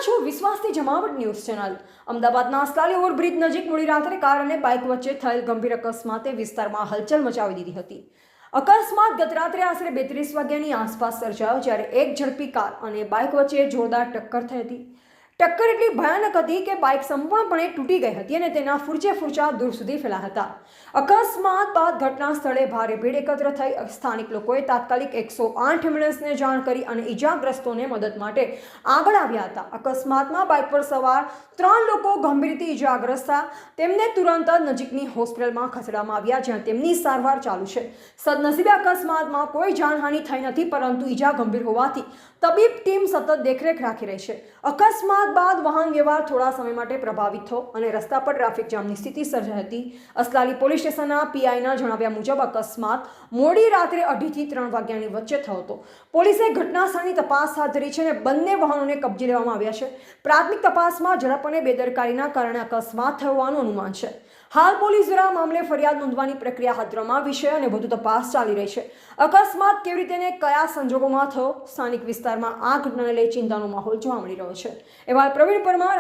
છો વિશ્વાસથી જમાવટ news channel. અમદાવાદના અસલાલી ઓવરબ્રિજ નજીક મોડી રાત્રે કાર અને બાઇક વચ્ચે થયેલ ગંભીર અકસ્માતે વિસ્તારમાં હલચલ મચાવી દીધી હતી। અકસ્માત ગત રાત્રે આશરે 32 વાગ્યાની આસપાસ સર્જાયો, જ્યારે એક ઝડપી કાર અને બાઇક વચ્ચે જોરદાર ટક્કર થઈ હતી। ટક્કર એટલી ભયાનક હતી કે બાઇક સંપૂર્ણપણે તૂટી ગઈ હતી અને તેના ફૂરચા દૂર સુધી ફેલાયા હતા। અકસ્માત બાદ ઘટના સ્થળે ભારે ભીડ એકત્ર થઈ। સ્થાનિક લોકોએ તાત્કાલિક 108 એમ્બ્યુલન્સને જાણ કરી અને ઈજાગ્રસ્તોને મદદ માટે આગળ આવ્યા હતા। અકસ્માતમાં બાઇક પર સવાર 3 લોકો ગંભીર રીતે ઈજાગ્રસ્ત થયા। તેમને તુરંત નજીકની હોસ્પિટલમાં ખસેડવામાં આવ્યા, જ્યાં તેમની સારવાર ચાલુ છે। સદનસીબે અકસ્માતમાં કોઈ જાનહાનિ થઈ નથી, પરંતુ ઈજા ગંભીર હોવાથી તબીબ ટીમ સતત દેખરેખ રાખી રહી છે। અકસ્માત બાદ વાહન વ્યવહાર થોડા સમય માટે પ્રભાવિત થયો અને રસ્તા પર ટ્રાફિક જામની સ્થિતિ સર્જાઈ હતી। અસલાલી પોલીસ સ્ટેશનના પીઆઈના જણાવ્યા મુજબ અકસ્માત મોડી રાત્રે 2:30 થી 3 વાગ્યાની વચ્ચે થયો હતો। પોલીસે ઘટના સ્થળની તપાસ હાથ ધરી છે અને બંને વાહનોને કબજે લેવામાં આવ્યા છે। પ્રાથમિક તપાસમાં ઝડપ અને બેદરકારીના કારણે અકસ્માત થયો હોવાનું અનુમાન છે। હાલ પોલીસ દ્વારા મામલે ફરિયાદ નોંધવાની પ્રક્રિયા હાથ ધરવામાં આવી છે અને વધુ તપાસ ચાલી રહી છે। અકસ્માત કેવી રીતે અને કયા સંજોગોમાં થયો, સ્થાનિક વિસ્તારમાં આ ઘટનાને લઈ ચિંતાનો માહોલ જોવા મળી રહ્યો છે। એવા પ્રવીણ પરમાર।